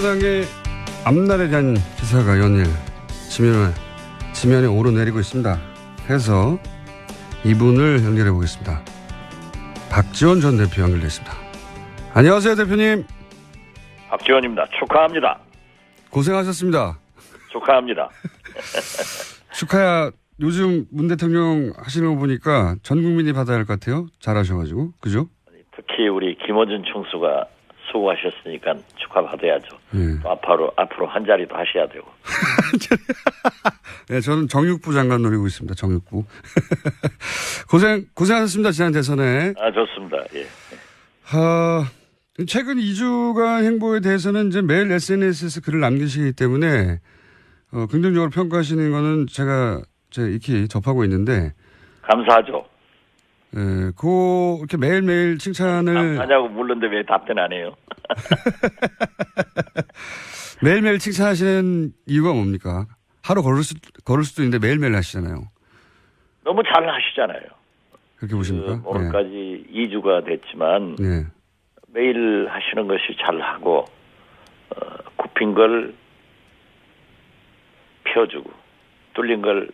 민주당의 앞날에 대한 기사가 연일 지면에 오르내리고 있습니다. 해서 이분을 연결해 보겠습니다. 박지원 전 대표 연결돼 있습니다. 안녕하세요, 대표님. 박지원입니다. 축하합니다. 고생하셨습니다. 축하합니다. 축하야. 요즘 문 대통령 하시는 거 보니까 전 국민이 받아야 할 것 같아요. 잘하셔가지고. 그죠? 특히 우리 김어준 총수가 수고하셨으니까 축하받아야죠. 또 앞으로 한 자리도 하셔야 되고. 네, 저는 정육부 장관 노리고 있습니다. 정육부. 고생하셨습니다. 지난 대선에. 좋습니다. 예. 최근 2주간 행보에 대해서는 이제 매일 SNS에서 글을 남기시기 때문에 긍정적으로 평가하시는 거는 제가 익히 접하고 있는데. 감사하죠. 예, 이렇게 매일매일 칭찬을. 감사하냐고 물는데 왜 답변 안 해요? 매일매일 칭찬하시는 이유가 뭡니까? 하루 걸을 수도 있는데 매일매일 하시잖아요. 너무 잘 하시잖아요. 그렇게 보십니까? 오늘까지 2주가 됐지만. 네. 매일 하시는 것이 잘하고, 굽힌 걸 펴주고, 뚫린 걸,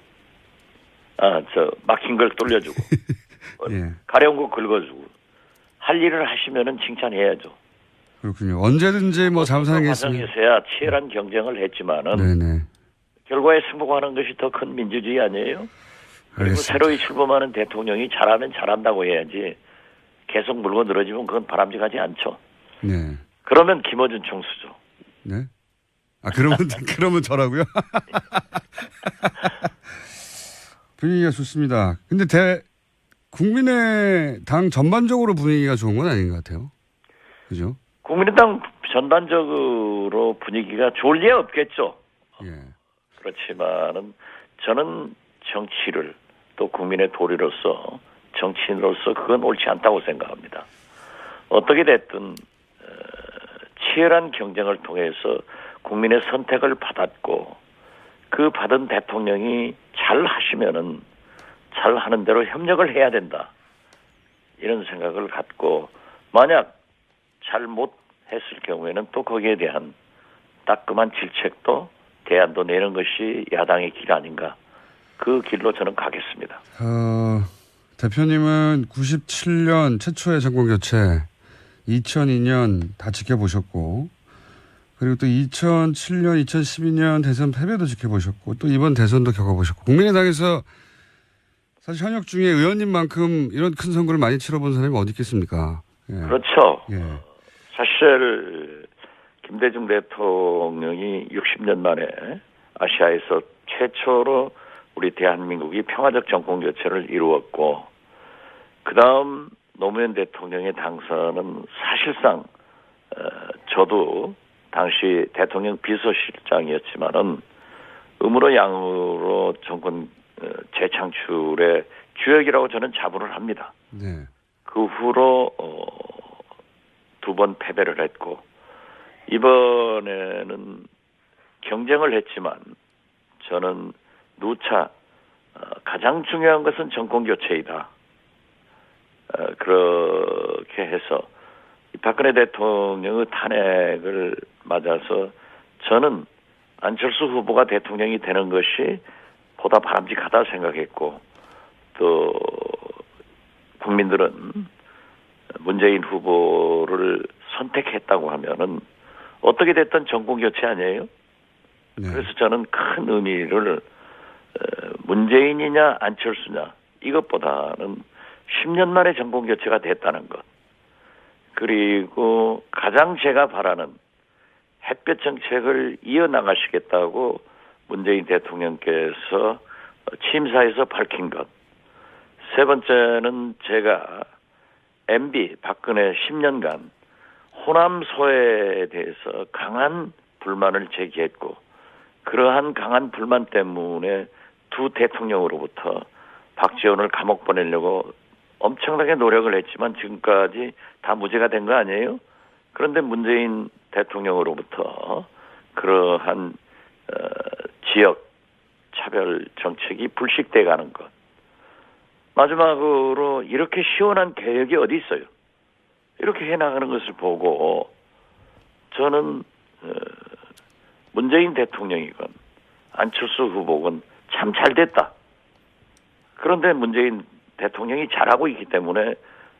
막힌 걸 뚫려주고, 예. 가려운 거 긁어주고, 할 일을 하시면은 칭찬해야죠. 그렇군요. 언제든지 잘못하는 게 있으면. 과정에서야 치열한 경쟁을 했지만은, 네네. 결과에 승복하는 것이 더 큰 민주주의 아니에요? 그리고 알겠습니다. 새로이 출범하는 대통령이 잘하면 잘한다고 해야지, 계속 물고 늘어지면 그건 바람직하지 않죠. 네. 그러면 김어준 총수죠. 네. 그러면 저라고요? 분위기가 좋습니다. 근데 국민의당 전반적으로 분위기가 좋은 건 아닌 것 같아요. 그죠? 국민의당 전반적으로 분위기가 좋을 리 없겠죠. 예. 그렇지만은 저는 정치를 또 국민의 도리로서 정치인으로서 그건 옳지 않다고 생각합니다. 어떻게 됐든 치열한 경쟁을 통해서 국민의 선택을 받았고 그 받은 대통령이 잘 하시면은 잘 하는 대로 협력을 해야 된다. 이런 생각을 갖고 만약 잘못했을 경우에는 또 거기에 대한 따끔한 질책도 대안도 내는 것이 야당의 길 아닌가. 그 길로 저는 가겠습니다. 대표님은 97년 최초의 정권교체, 2002년 다 지켜보셨고, 그리고 또 2007년, 2012년 대선 패배도 지켜보셨고, 또 이번 대선도 겪어보셨고, 국민의당에서 사실 현역 중에 의원님만큼 이런 큰 선거를 많이 치러본 사람이 어디 있겠습니까? 예. 그렇죠. 예. 사실 김대중 대통령이 60년 만에 아시아에서 최초로 우리 대한민국이 평화적 정권 교체를 이루었고 그다음 노무현 대통령의 당선은 사실상 저도 당시 대통령 비서실장이었지만은 음으로 양으로 정권 재창출의 주역이라고 저는 자부를 합니다. 네. 그 후로 2번 패배를 했고 이번에는 경쟁을 했지만 저는 누차 가장 중요한 것은 정권교체이다. 그렇게 해서 박근혜 대통령의 탄핵을 맞아서 저는 안철수 후보가 대통령이 되는 것이 보다 바람직하다 생각했고 또 국민들은 문재인 후보를 선택했다고 하면은 어떻게 됐든 정권교체 아니에요? 네. 그래서 저는 큰 의미를 문재인이냐 안철수냐 이것보다는 10년 만에 정권교체가 됐다는 것 그리고 가장 제가 바라는 햇볕 정책을 이어나가시겠다고 문재인 대통령께서 취임사에서 밝힌 것 세 번째는 제가 MB 박근혜 10년간 호남 소외에 대해서 강한 불만을 제기했고 그러한 강한 불만 때문에 두 대통령으로부터 박지원을 감옥 보내려고 엄청나게 노력을 했지만 지금까지 다 무죄가 된 거 아니에요? 그런데 문재인 대통령으로부터 그러한 지역 차별 정책이 불식돼 가는 것. 마지막으로 이렇게 시원한 개혁이 어디 있어요? 이렇게 해나가는 것을 보고 저는 문재인 대통령이건 안철수 후보건 참 잘 됐다. 그런데 문재인 대통령이 잘하고 있기 때문에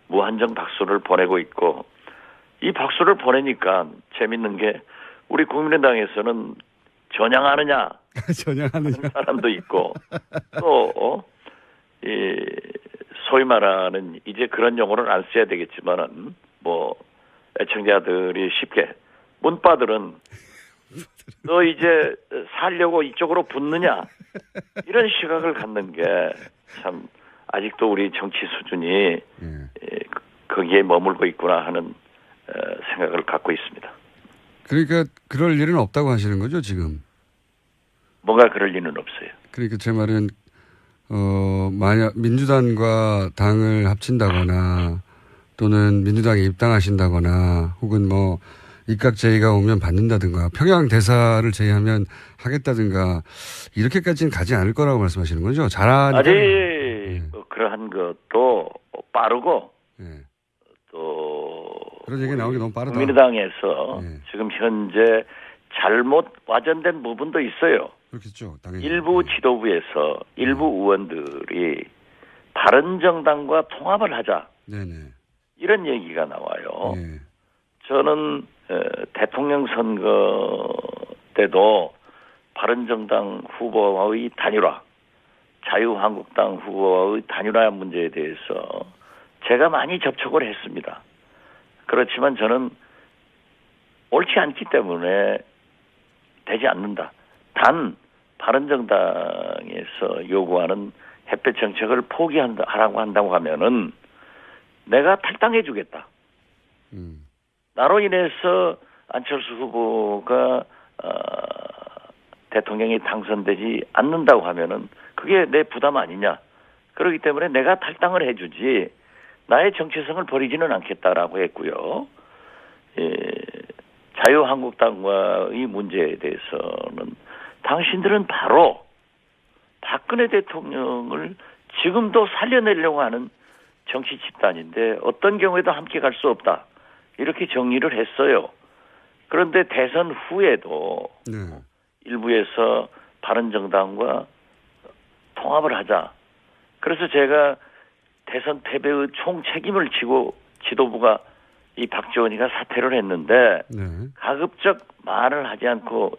무한정 박수를 보내고 있고, 이 박수를 보내니까 재밌는 게 우리 국민의당에서는 전향하느냐 하는 사람도 있고, 또 소위 말하는 이제 그런 용어를 안 써야 되겠지만은 뭐 애청자들이 쉽게 문바들은 너 이제 살려고 이쪽으로 붙느냐 이런 시각을 갖는 게 참 아직도 우리 정치 수준이 거기에 머물고 있구나 하는 생각을 갖고 있습니다. 그러니까 그럴 일은 없다고 하시는 거죠, 지금? 뭐가 그럴 리는 없어요. 그러니까 제 말은 만약 민주당과 당을 합친다거나 또는 민주당에 입당하신다거나 혹은 뭐 입각 제의가 오면 받는다든가 평양 대사를 제의하면 하겠다든가 이렇게까지는 가지 않을 거라고 말씀하시는 거죠? 잘하니까. 아직 그러한 것도 빠르고 또 그런 얘기 나오기 너무 빠르다. 국민의당에서 지금 현재 잘못 와전된 부분도 있어요. 그렇겠죠. 당연히. 일부 지도부에서 일부 의원들이 바른정당과 통합을 하자. 네네. 이런 얘기가 나와요. 저는 대통령 선거 때도 바른정당 후보와의 단일화, 자유한국당 후보와의 단일화 문제에 대해서 제가 많이 접촉을 했습니다. 그렇지만 저는 옳지 않기 때문에 되지 않는다. 단 바른정당에서 요구하는 햇볕 정책을 포기하라고 한다고 하면은 내가 탈당해 주겠다. 나로 인해서 안철수 후보가 대통령이 당선되지 않는다고 하면은 그게 내 부담 아니냐. 그렇기 때문에 내가 탈당을 해주지 나의 정체성을 버리지는 않겠다라고 했고요. 자유한국당과의 문제에 대해서는 당신들은 바로 박근혜 대통령을 지금도 살려내려고 하는 정치 집단인데 어떤 경우에도 함께 갈 수 없다. 이렇게 정리를 했어요. 그런데 대선 후에도 일부에서 바른정당과 통합을 하자. 그래서 제가 대선 패배의 총 책임을 지고 지도부가 이 박지원이가 사퇴를 했는데 가급적 말을 하지 않고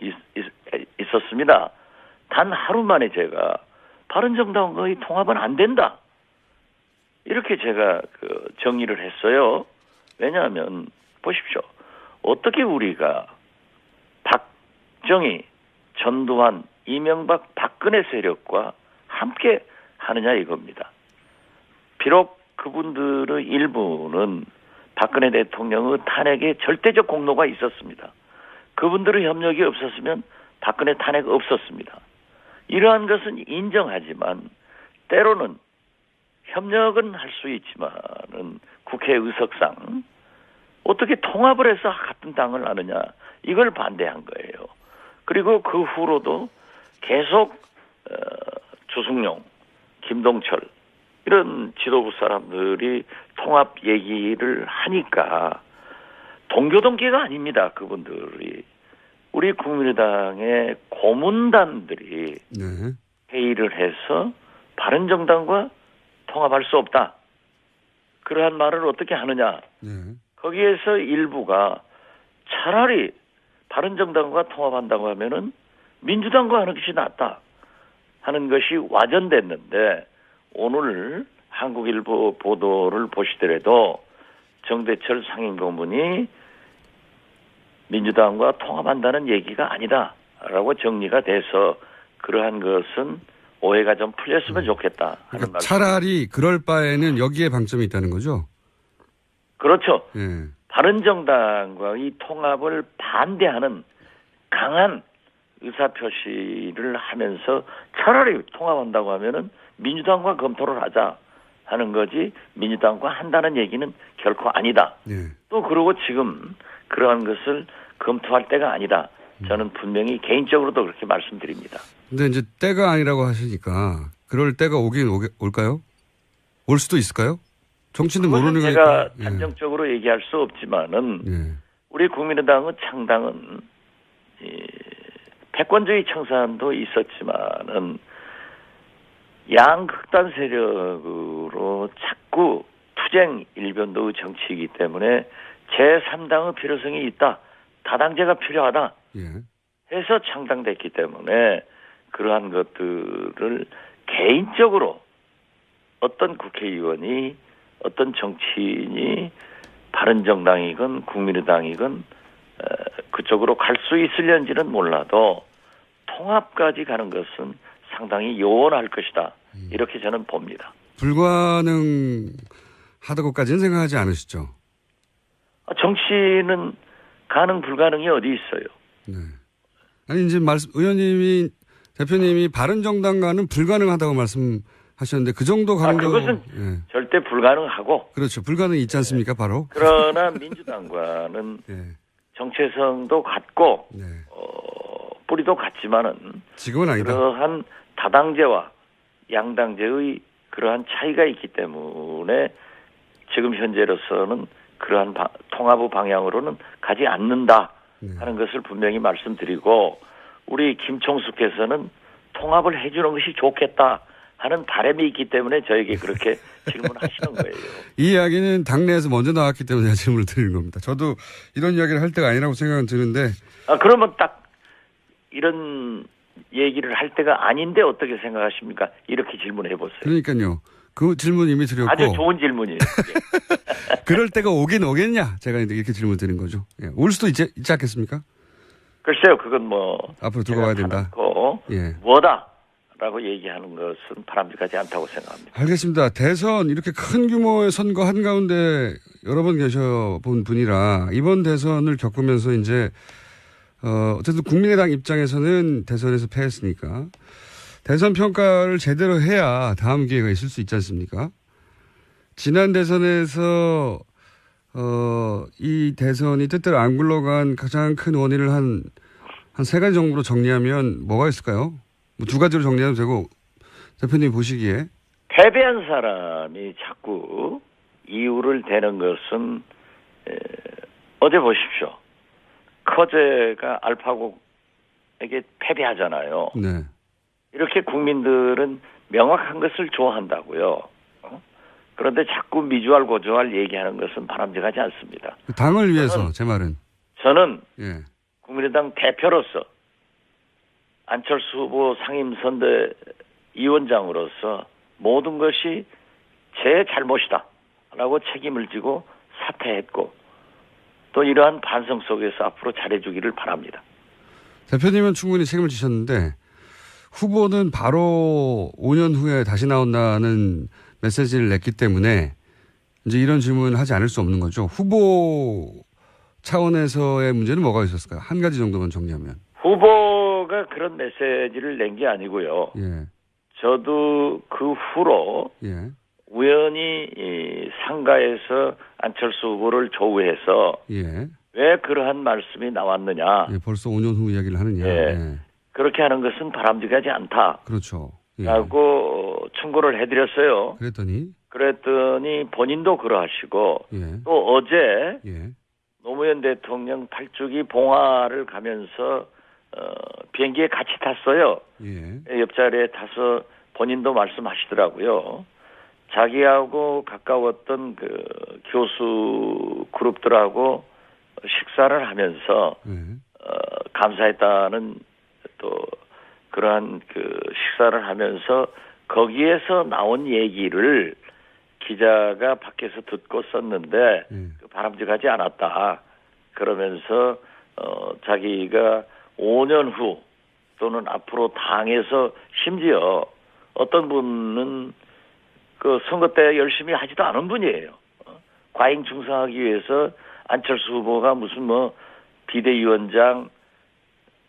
있었습니다. 단 하루 만에 제가 바른정당과의 통합은 안 된다. 이렇게 제가 정리를 했어요. 왜냐하면 보십시오. 어떻게 우리가 박정희, 전두환, 이명박, 박근혜 세력과 함께 하느냐 이겁니다. 비록 그분들의 일부는 박근혜 대통령의 탄핵에 절대적 공로가 있었습니다. 그분들의 협력이 없었으면 박근혜 탄핵 없었습니다. 이러한 것은 인정하지만 때로는 협력은 할 수 있지만은 국회 의석상 어떻게 통합을 해서 같은 당을 하느냐 이걸 반대한 거예요. 그리고 그 후로도 계속 주승용, 김동철 이런 지도부 사람들이 통합 얘기를 하니까 동교동계가 아닙니다. 그분들이 우리 국민의당의 고문단들이 회의를 해서 바른정당과 통합할 수 없다. 그러한 말을 어떻게 하느냐. 거기에서 일부가 차라리 바른정당과 통합한다고 하면은 민주당과 하는 것이 낫다 하는 것이 와전됐는데 오늘 한국일보 보도를 보시더라도 정대철 상임고문이 민주당과 통합한다는 얘기가 아니다라고 정리가 돼서 그러한 것은 오해가 좀 풀렸으면 좋겠다 하는 그러니까 말씀. 차라리 그럴 바에는 여기에 방점이 있다는 거죠? 그렇죠. 바른정당과의 통합을 반대하는 강한 의사표시를 하면서 차라리 통합한다고 하면은 민주당과 검토를 하자 하는 거지 민주당과 한다는 얘기는 결코 아니다. 또 그러고 지금 그러한 것을 검토할 때가 아니다. 저는 분명히 개인적으로도 그렇게 말씀드립니다. 근데 이제 때가 아니라고 하시니까 그럴 때가 오긴 올까요? 올 수도 있을까요? 정치는 모르는 거니까. 제가 단정적으로 얘기할 수 없지만은 우리 국민의당의 창당은 패권주의 청산도 있었지만은 양극단 세력으로 자꾸 투쟁 일변도의 정치이기 때문에 제3당의 필요성이 있다. 다당제가 필요하다. 예. 해서 창당됐기 때문에 그러한 것들을 개인적으로 어떤 국회의원이 어떤 정치인이 바른정당이건 국민의당이건 그쪽으로 갈 수 있을런지는 몰라도 통합까지 가는 것은 상당히 요원할 것이다. 이렇게 저는 봅니다. 불가능하다고까지는 생각하지 않으시죠? 정치는 가능 불가능이 어디 있어요? 네. 아니 이제 의원님이 대표님이 바른정당과는 불가능하다고 말씀하셨는데 그 정도 가능도 그것은 예. 절대 불가능하고 그렇죠. 불가능이 있지 않습니까? 바로. 그러나 민주당과는 예. 정체성도 같고 네. 뿌리도 같지만은 지금은 아니다. 그러한 다당제와 양당제의 그러한 차이가 있기 때문에 지금 현재로서는 그러한 통합의 방향으로는 가지 않는다 하는 것을 분명히 말씀드리고 우리 김총수께서는 통합을 해주는 것이 좋겠다 하는 바람이 있기 때문에 저에게 그렇게 질문하시는 거예요. 이 이야기는 당내에서 먼저 나왔기 때문에 제가 질문을 드리는 겁니다. 저도 이런 이야기를 할 때가 아니라고 생각은 드는데. 그러면 딱 이런 얘기를 할 때가 아닌데 어떻게 생각하십니까? 이렇게 질문해 보세요. 그러니까요. 그 질문 이미 드렸고. 아주 좋은 질문이에요. 그럴 때가 오긴 오겠냐? 제가 이렇게 질문 드린 거죠. 예. 올 수도 있지 않겠습니까? 글쎄요. 그건 뭐 앞으로 두고 봐야 된다. 예. 뭐다라고 얘기하는 것은 바람직하지 않다고 생각합니다. 알겠습니다. 대선 이렇게 큰 규모의 선거 한가운데 여러 번 계셔본 분이라 이번 대선을 겪으면서 이제 어쨌든 국민의당 입장에서는 대선에서 패했으니까 대선 평가를 제대로 해야 다음 기회가 있을 수 있지 않습니까? 지난 대선에서 이 대선이 뜻대로 안 굴러간 가장 큰 원인을 한 세 가지 정도로 정리하면 뭐가 있을까요? 뭐 두 가지로 정리하면 되고 대표님 보시기에 패배한 사람이 자꾸 이유를 대는 것은 어제 보십시오. 커제가 알파고에게 패배하잖아요. 네. 이렇게 국민들은 명확한 것을 좋아한다고요. 그런데 자꾸 미주알 고주알 얘기하는 것은 바람직하지 않습니다. 당을 위해서 제 말은. 저는 예. 국민의당 대표로서 안철수 후보 상임선대위원장으로서 모든 것이 제 잘못이다 라고 책임을 지고 사퇴했고 또 이러한 반성 속에서 앞으로 잘해주기를 바랍니다. 대표님은 충분히 책임을 지셨는데 후보는 바로 5년 후에 다시 나온다는 메시지를 냈기 때문에 이제 이런 질문을 하지 않을 수 없는 거죠. 후보 차원에서의 문제는 뭐가 있었을까요? 한 가지 정도만 정리하면. 후보가 그런 메시지를 낸 게 아니고요. 예. 저도 그 후로 예. 우연히 상가에서 안철수 후보를 조우해서 예. 왜 그러한 말씀이 나왔느냐. 예. 벌써 5년 후 이야기를 하느냐. 예. 예. 그렇게 하는 것은 바람직하지 않다. 그렇죠. 예. 라고 충고를 해드렸어요. 그랬더니 본인도 그러하시고 예. 또 어제 예. 노무현 대통령 8주기 봉화를 가면서 비행기에 같이 탔어요. 예. 옆자리에 타서 본인도 말씀하시더라고요. 자기하고 가까웠던 그 교수 그룹들하고 식사를 하면서 감사했다는 또 그러한 그 식사를 하면서 거기에서 나온 얘기를 기자가 밖에서 듣고 썼는데 바람직하지 않았다. 그러면서 자기가 5년 후 또는 앞으로 당에서 심지어 어떤 분은 그 선거 때 열심히 하지도 않은 분이에요. 과잉 충성하기 위해서 안철수 후보가 무슨 뭐 비대위원장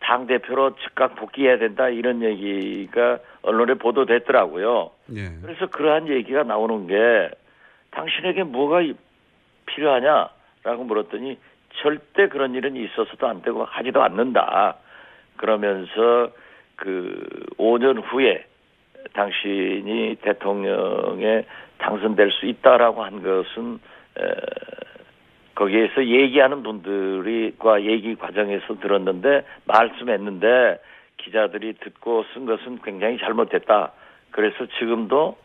당대표로 즉각 복귀해야 된다 이런 얘기가 언론에 보도됐더라고요. 예. 그래서 그러한 얘기가 나오는 게 당신에게 뭐가 필요하냐라고 물었더니 절대 그런 일은 있어서도 안 되고 하지도 않는다. 그러면서 그 5년 후에 당신이 대통령에 당선될 수 있다라고 한 것은 거기에서 얘기하는 분들과 얘기 과정에서 들었는데 말씀했는데 기자들이 듣고 쓴 것은 굉장히 잘못됐다. 그래서 지금도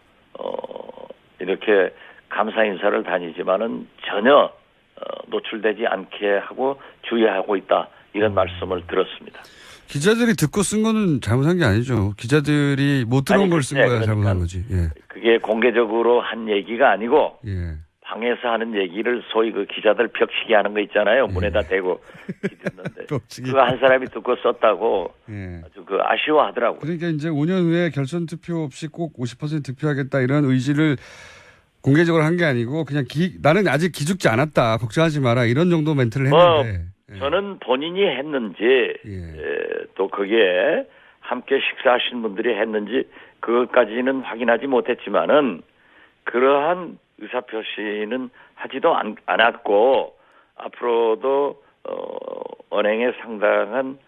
이렇게 감사 인사를 다니지만은 전혀 노출되지 않게 하고 주의하고 있다. 이런 말씀을 들었습니다. 기자들이 듣고 쓴 거는 잘못한 게 아니죠. 기자들이 못 들어온 걸 쓴 거야 그러니까 잘못한 거지. 예. 그게 공개적으로 한 얘기가 아니고 예. 방에서 하는 얘기를 소위 그 기자들 벽치기 하는 거 있잖아요. 문에다 대고 듣는데 벽치기. 그거 한 사람이 듣고 썼다고 예. 아주 그 아쉬워하더라고요. 그러니까 이제 5년 후에 결선 투표 없이 꼭 50% 득표하겠다 이런 의지를 공개적으로 한 게 아니고 그냥 나는 아직 기죽지 않았다. 걱정하지 마라. 이런 정도 멘트를 했는데. 예. 저는 본인이 했는지 예. 또 거기에 함께 식사하신 분들이 했는지 그것까지는 확인하지 못했지만은 그러한 의사표시는 하지도 않았고 앞으로도 언행에 상당한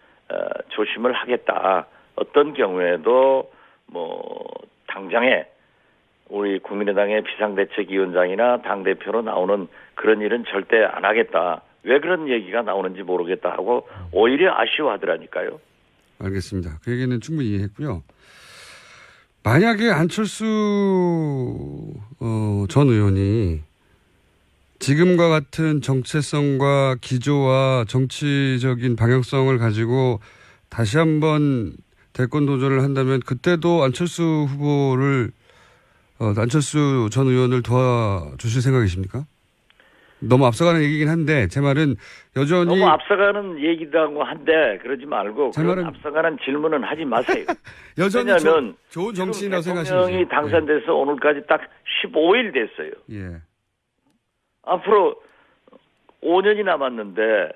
조심을 하겠다. 어떤 경우에도 뭐 당장에 우리 국민의당의 비상대책위원장이나 당대표로 나오는 그런 일은 절대 안 하겠다. 왜 그런 얘기가 나오는지 모르겠다 하고 오히려 아쉬워하더라니까요. 알겠습니다. 그 얘기는 충분히 이해했고요. 만약에 안철수 전 의원이 지금과 같은 정체성과 기조와 정치적인 방향성을 가지고 다시 한번 대권 도전을 한다면 그때도 안철수 전 의원을 도와주실 생각이십니까? 너무 앞서가는 얘기긴 한데 제 말은 여전히 너무 앞서가는 얘기라고 한데 그러지 말고 제 그런 말은 앞서가는 질문은 하지 마세요. 여전히 왜냐하면 좋은 정치인이라고 생각하시죠. 대통령이 당선돼서 오늘까지 딱 15일 됐어요. 예. 앞으로 5년이 남았는데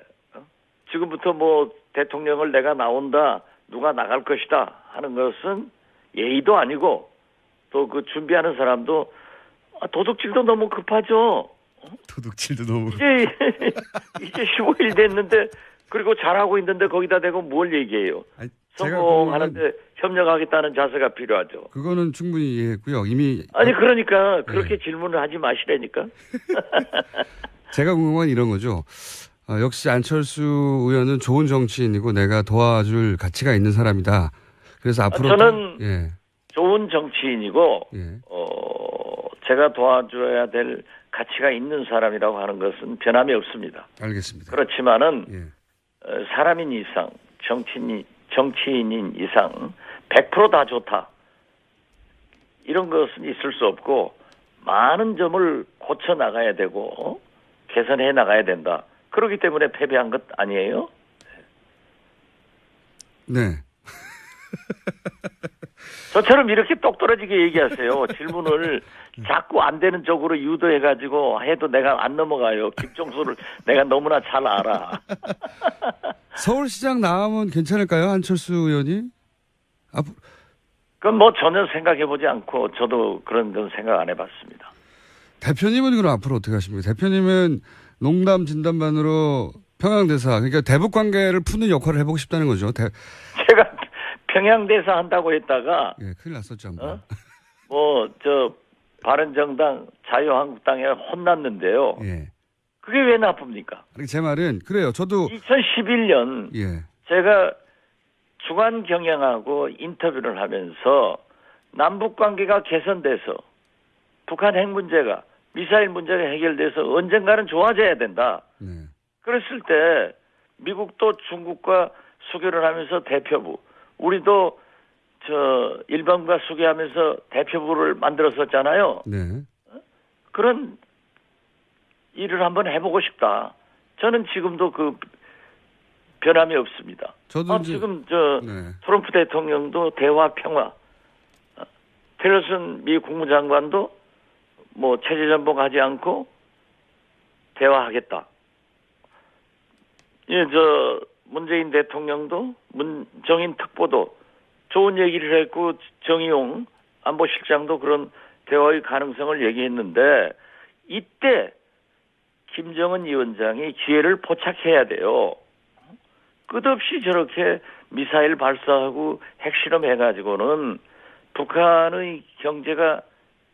지금부터 뭐 대통령을 내가 나온다 누가 나갈 것이다 하는 것은 예의도 아니고 또 그 준비하는 사람도 도둑질도 너무 급하죠. 도둑질도 너무 이제 15일 됐는데 그리고 잘하고 있는데 거기다 대고 뭘 얘기해요. 아니, 성공하는데 협력하겠다는 자세가 필요하죠. 그거는 충분히 이해했고요. 이미 아니 그러니까 그렇게 질문을 하지 마시라니까. 제가 궁금한 건 이런 거죠. 역시 안철수 의원은 좋은 정치인이고 내가 도와줄 가치가 있는 사람이다. 그래서 앞으로 저는 예. 좋은 정치인이고 예. 제가 도와줘야 될 가치가 있는 사람이라고 하는 것은 변함이 없습니다. 알겠습니다. 그렇지만은 예. 사람인 이상, 정치인인 이상 100% 다 좋다. 이런 것은 있을 수 없고 많은 점을 고쳐 나가야 되고 개선해 나가야 된다. 그렇기 때문에 패배한 것 아니에요? 네. 저처럼 이렇게 똑떨어지게 얘기하세요. 질문을 자꾸 안 되는 쪽으로 유도해가지고 해도 내가 안 넘어가요. 김종수를 내가 너무나 잘 알아. 서울시장 나오면 괜찮을까요? 안철수 의원이? 그건 뭐 전혀 생각해보지 않고 저도 그런 건 생각 안 해봤습니다. 대표님은 그럼 앞으로 어떻게 하십니까? 대표님은 농담 진담반으로 평양대사, 그러니까 대북 관계를 푸는 역할을 해보고 싶다는 거죠. 제가 평양대사 한다고 했다가 예, 큰일 났었죠. 한번. 바른정당 자유한국당에 혼났는데요. 예. 그게 왜 나쁩니까? 제 말은 그래요. 저도 2011년 예. 제가 주간 경영하고 인터뷰를 하면서 남북 관계가 개선돼서 북한 핵 문제가 미사일 문제가 해결돼서 언젠가는 좋아져야 된다. 네. 그랬을 때 미국도 중국과 수교를 하면서 대표부, 우리도 일본과 수교하면서 대표부를 만들었었잖아요. 네. 그런 일을 한번 해보고 싶다. 저는 지금도 그 변함이 없습니다. 저도 지금 네. 트럼프 대통령도 대화 평화, 틸러슨 미 국무장관도 뭐 체제 전복하지 않고 대화하겠다. 예, 문재인 대통령도 문정인 특보도 좋은 얘기를 했고 정의용 안보실장도 그런 대화의 가능성을 얘기했는데 이때 김정은 위원장이 기회를 포착해야 돼요. 끝없이 저렇게 미사일 발사하고 핵실험 해가지고는 북한의 경제가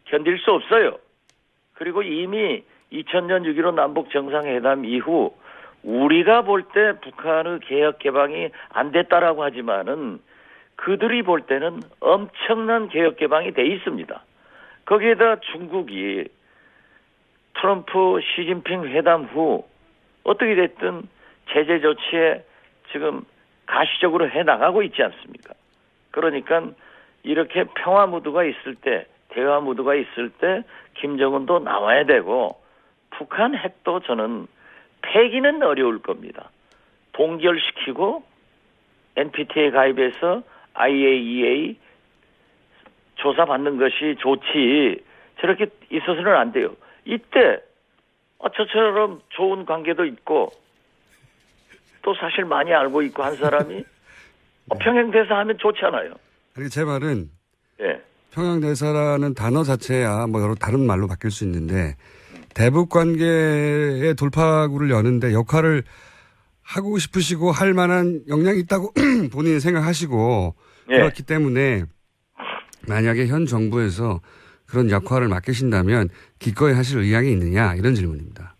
견딜 수 없어요. 그리고 이미 2000년 6.15 남북 정상회담 이후 우리가 볼 때 북한의 개혁 개방이 안 됐다라고 하지만은 그들이 볼 때는 엄청난 개혁 개방이 돼 있습니다. 거기에다 중국이 트럼프 시진핑 회담 후 어떻게 됐든 제재 조치에 지금 가시적으로 해나가고 있지 않습니까? 그러니까 이렇게 평화 무드가 있을 때, 대화 무드가 있을 때 김정은도 나와야 되고 북한 핵도 저는 폐기는 어려울 겁니다. 동결시키고 NPT에 가입해서 IAEA 조사받는 것이 좋지 저렇게 있어서는 안 돼요. 이때 저처럼 좋은 관계도 있고 또 사실 많이 알고 있고 한 사람이 평양대사 하면 좋잖아요. 그리고 제 말은 예. 평양대사라는 단어 자체야 뭐 여러 다른 말로 바뀔 수 있는데 대북 관계의 돌파구를 여는데 역할을 하고 싶으시고 할 만한 역량이 있다고 본인이 생각하시고 예. 그렇기 때문에 만약에 현 정부에서 그런 역할을 맡기신다면 기꺼이 하실 의향이 있느냐 이런 질문입니다.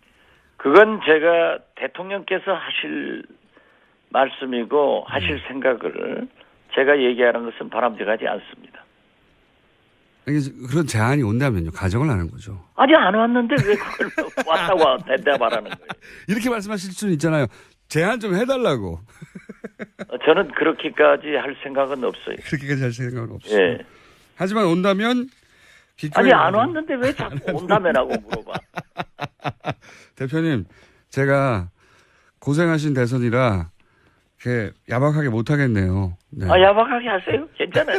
그건 제가 대통령께서 하실 말씀이고 하실 생각을 제가 얘기하는 것은 바람직하지 않습니다. 그런 제안이 온다면요. 가정을 하는 거죠. 아직 안 왔는데 왜 그걸 왔다고 대답하라는 거예요. 이렇게 말씀하실 수는 있잖아요. 제안 좀 해달라고. 저는 그렇게까지 할 생각은 없어요. 그렇게까지 할 생각은 없어요. 예. 하지만 온다면 아니 안 왔는데 왜 자꾸 온다면하고 물어봐. 대표님 제가 고생하신 대선이라 이렇게 야박하게 못하겠네요. 네. 야박하게 하세요. 괜찮아요.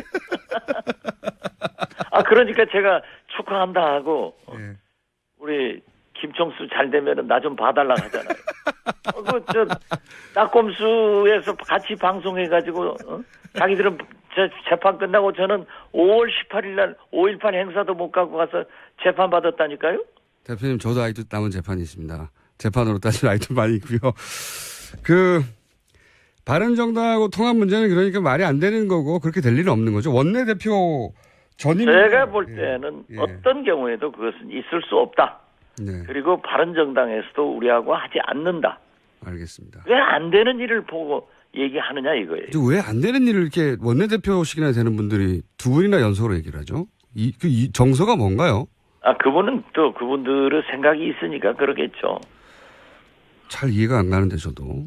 그러니까 제가 축하한다 하고 네. 우리 김총수 잘 되면은 나 좀 봐달라 하잖아요. 낙검수에서 같이 방송해가지고 자기들은 재판 끝나고 저는 5월 18일 날 5.18 행사도 못 가고 가서 재판 받았다니까요. 대표님 저도 아직도 남은 재판이 있습니다. 재판으로 따지면 아직도 많이 있고요. 바른정당하고 통합 문제는 그러니까 말이 안 되는 거고 그렇게 될 일은 없는 거죠. 원내대표 전임 제가 볼 때는 어떤 경우에도 그것은 있을 수 없다. 네. 그리고 바른정당에서도 우리하고 하지 않는다. 알겠습니다. 왜 안 되는 일을 보고 얘기하느냐 이거예요. 왜 안 되는 일을 이렇게 원내대표식이나 되는 분들이 두 분이나 연속으로 얘기를 하죠? 이 정서가 뭔가요? 그분은 또 그분들의 생각이 있으니까 그러겠죠. 잘 이해가 안 가는데 저도.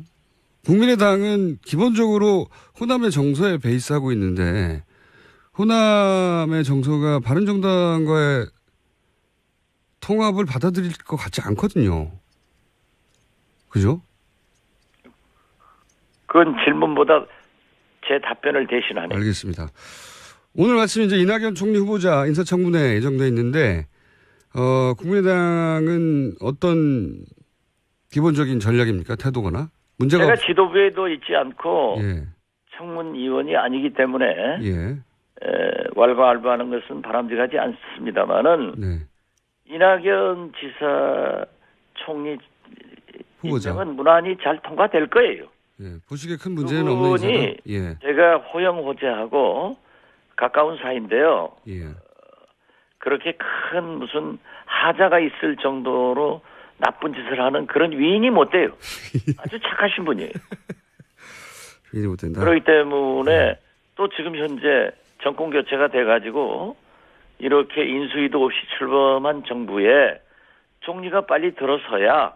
국민의당은 기본적으로 호남의 정서에 베이스하고 있는데 호남의 정서가 바른정당과의 통합을 받아들일 것 같지 않거든요. 그죠? 그건 질문보다 제 답변을 대신하네요. 알겠습니다. 오늘 아침 이제 이낙연 총리 후보자 인사청문회 예정돼 있는데 국민의당은 어떤 기본적인 전략입니까? 태도거나 문제가 제가 지도부에도 있지 않고 예. 청문위원이 아니기 때문에 예. 왈가왈부하는 것은 바람직하지 않습니다만은 네. 이낙연 지사 총리 후보자. 임명은 무난히 잘 통과될 거예요. 예. 보시기에 큰 문제는 없는 그분이 인사다. 예. 제가 호영호재하고 가까운 사이인데요. 예. 그렇게 큰 무슨 하자가 있을 정도로 나쁜 짓을 하는 그런 위인이 못 돼요. 아주 착하신 분이에요. 이해 못된다. 그렇기 때문에 또 지금 현재 정권 교체가 돼가지고 이렇게 인수위도 없이 출범한 정부에 총리가 빨리 들어서야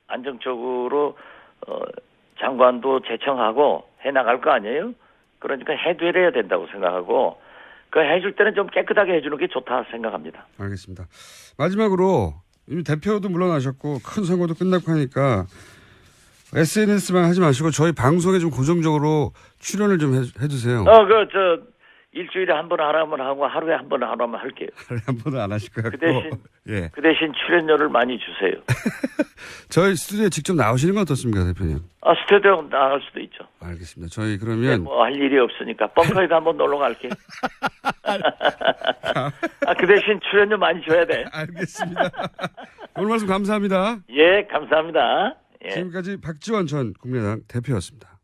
안정적으로 장관도 제청하고 해나갈 거 아니에요? 그러니까 해드려야 된다고 생각하고 그 해줄 때는 좀 깨끗하게 해주는 게 좋다 생각합니다. 알겠습니다. 마지막으로 이미 대표도 물러나셨고 큰 선거도 끝났고 하니까 SNS만 하지 마시고 저희 방송에 좀 고정적으로 출연을 좀 해주세요. 일주일에 한 번 하라면 하고 하루에 한 번 하라면 할게요. 하루에 한 번은 안 하실 것 같고. 그 대신 출연료를 많이 주세요. 저희 스튜디오에 직접 나오시는 건 어떻습니까, 대표님? 스튜디오 나갈 수도 있죠. 알겠습니다. 저희 그러면 할 일이 없으니까 벙커에도 한번 놀러 갈게요. 그 대신 출연료 많이 줘야 돼. 알겠습니다. 오늘 말씀 감사합니다. 예, 감사합니다. 예. 지금까지 박지원 전 국민의당 대표였습니다.